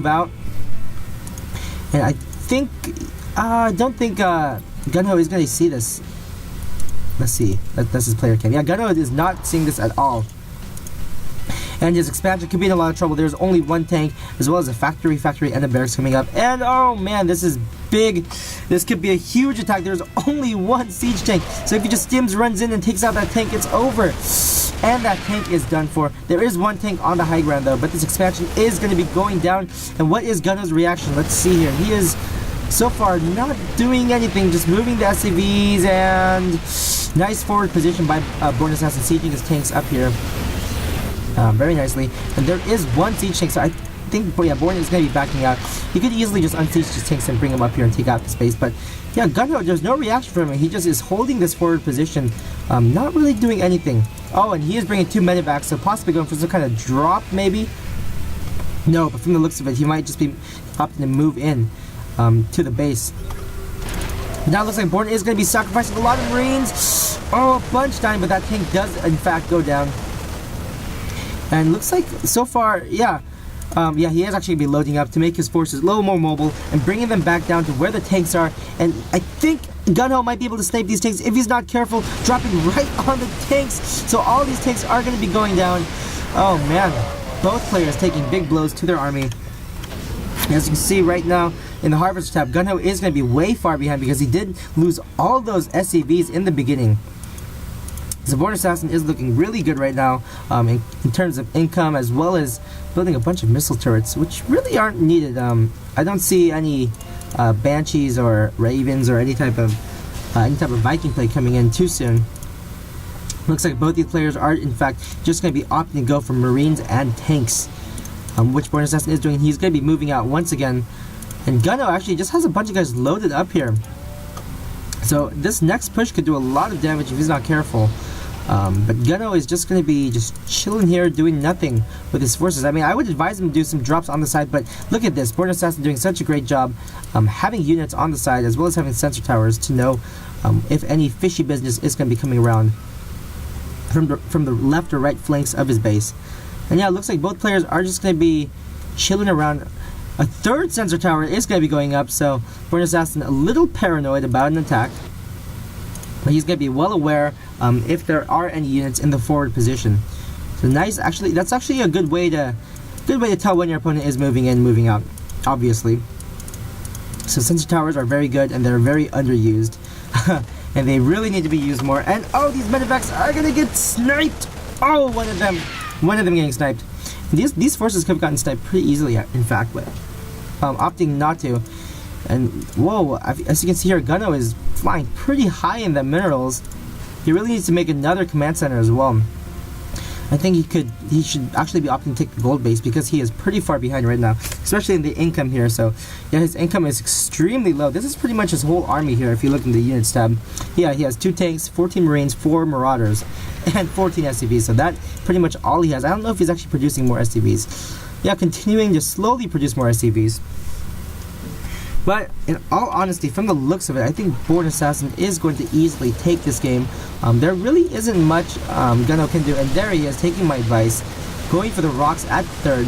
out. And I think, I don't think Gunho is going to see this. Let's see. That's his player cam. Yeah, Gunho is not seeing this at all. And his expansion could be in a lot of trouble. There's only one tank, as well as a factory, and a barracks coming up. And oh man, this is big. This could be a huge attack. There's only one siege tank. So if he just stims, runs in, and takes out that tank, it's over. And that tank is done for. There is one tank on the high ground though, but this expansion is going to be going down. And what is Gunho's reaction? Let's see here. He is so far not doing anything, just moving the SCVs, and nice forward position by Born Assassin, sieging his tanks up here. Very nicely. And there is one siege tank, so I think, yeah, Born is going to be backing out. He could easily just unsiege his tanks and bring him up here and take out the space, but yeah, Gunho, there's no reaction from him. He just is holding this forward position, not really doing anything. Oh, and he is bringing 2 medevacs, so possibly going for some kind of drop, maybe? No, but from the looks of it, he might just be opting to move in to the base. Now it looks like Born is going to be sacrificing a lot of Marines. Oh, a bunch dying, but that tank does, in fact, go down. And looks like, so far, yeah, he is actually going to be loading up to make his forces a little more mobile and bringing them back down to where the tanks are. And I think Gunho might be able to snipe these tanks if he's not careful, dropping right on the tanks. So all these tanks are going to be going down. Oh man, both players taking big blows to their army. As you can see right now in the Harvester tab, Gunho is going to be way far behind because he did lose all those SCVs in the beginning. So Born Assassin is looking really good right now in terms of income, as well as building a bunch of missile turrets, which really aren't needed. I don't see any Banshees or Ravens or any type of Viking play coming in too soon. Looks like both these players are, in fact, just going to be opting to go for Marines and tanks, which Born Assassin is doing. He's going to be moving out once again. And Gunho actually just has a bunch of guys loaded up here. So this next push could do a lot of damage if he's not careful. But Gunho is just going to be just chilling here, doing nothing with his forces. I mean, I would advise him to do some drops on the side, but look at this. Born Assassin doing such a great job having units on the side, as well as having sensor towers to know if any fishy business is going to be coming around from the left or right flanks of his base. And yeah, it looks like both players are just going to be chilling around. A third sensor tower is going to be going up, so Born Assassin a little paranoid about an attack. But he's going to be well aware if there are any units in the forward position. So nice, actually, that's actually a good way to tell when your opponent is moving in, moving out, obviously. So sensor towers are very good, and they're very underused. And they really need to be used more. And oh, these medevacs are going to get sniped! Oh, one of them getting sniped. These forces could have gotten sniped pretty easily, in fact, but opting not to. And whoa, as you can see here, Gunho is flying pretty high in the minerals. He really needs to make another command center as well. I think he should actually be opting to take the gold base, because he is pretty far behind right now, especially in the income here. So yeah, his income is extremely low. This is pretty much his whole army here if you look in the units tab. Yeah, he has 2 tanks, 14 Marines, 4 Marauders, and 14 SCVs. So that's pretty much all he has. I don't know if he's actually producing more SCVs. Yeah, continuing to slowly produce more SCVs. But in all honesty, from the looks of it, I think Born Assassin is going to easily take this game. There really isn't much Gunho can do, and there he is, taking my advice, going for the rocks at third,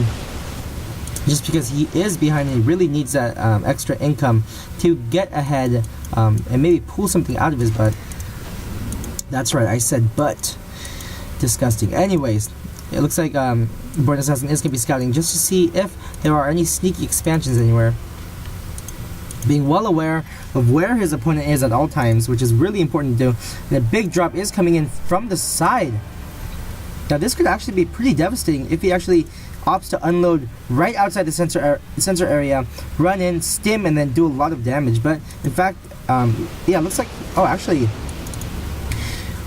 just because he is behind and he really needs that extra income to get ahead and maybe pull something out of his butt. That's right, I said butt. Disgusting. Anyways, it looks like Born Assassin is going to be scouting just to see if there are any sneaky expansions anywhere. Being well aware of where his opponent is at all times, which is really important to do. And a big drop is coming in from the side. Now this could actually be pretty devastating if he actually opts to unload right outside the sensor area, run in, stim, and then do a lot of damage. But in fact, yeah, looks like, oh, actually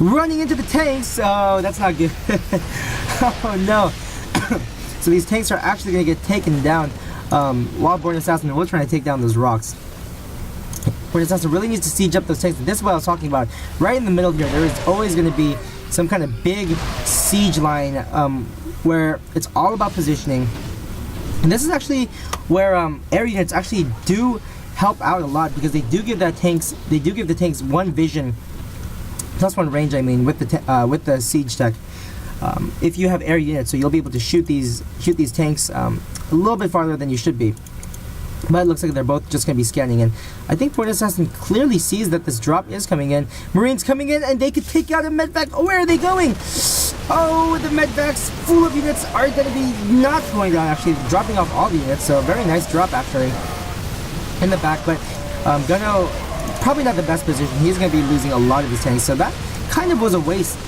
running into the tanks. Oh, that's not good. Oh no. So these tanks are actually going to get taken down while Born Assassin will try to take down those rocks. Born Assassin really needs to siege up those tanks. This is what I was talking about. Right in the middle here, there is always going to be some kind of big siege line where it's all about positioning. And this is actually where air units actually do help out a lot, because they do give the tanks one vision, plus 1 range. I mean, with the siege tech. if you have air units, so you'll be able to shoot these tanks a little bit farther than you should be. But it looks like they're both just going to be scanning in. I think BornaSassin clearly sees that this drop is coming in. Marines coming in, and they could take out a medvac. Oh, where are they going? Oh, the medvacs full of units are going to be not going down, actually dropping off all the units. So very nice drop, actually, in the back. But Gunnho, probably not the best position. He's going to be losing a lot of his tanks. So that kind of was a waste.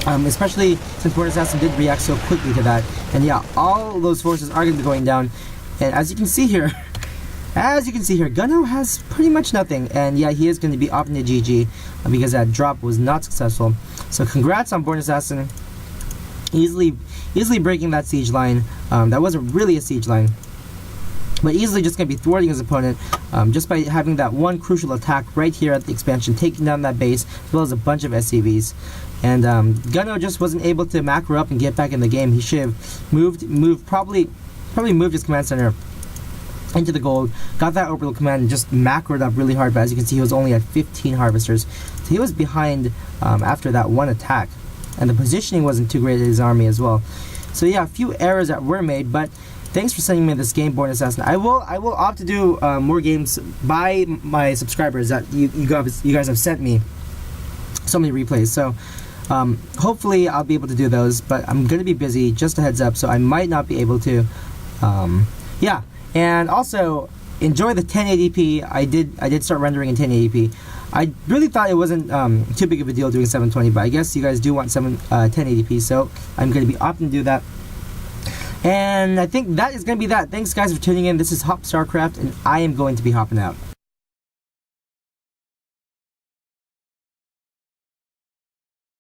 Especially since BornaSassin did react so quickly to that. And yeah, all those forces are going to be going down. And as you can see here, Gunnho has pretty much nothing. And yeah, he is going to be opting to GG because that drop was not successful. So congrats on BornaSassin. Easily breaking that siege line. That wasn't really a siege line, but easily just going to be thwarting his opponent just by having that one crucial attack right here at the expansion, taking down that base, as well as a bunch of SCVs. And Gunnho just wasn't able to macro up and get back in the game. He should have probably moved his command center into the gold, got that orbital command, and just macroed up really hard. But as you can see, he was only at 15 harvesters, so he was behind after that one attack, and the positioning wasn't too great in his army as well. So yeah, a few errors that were made, but thanks for sending me this game, Bornasassin. I will opt to do more games by my subscribers that you guys have sent me so many replays. So hopefully I'll be able to do those, but I'm gonna be busy, just a heads up, so I might not be able to. Yeah, and also enjoy the 1080p. I did start rendering in 1080p. I really thought it wasn't too big of a deal doing 720, but I guess you guys do want 1080p, so I'm going to be opting to do that. And I think that is going to be that. Thanks guys for tuning in. This is Hop StarCraft, and I am going to be hopping out.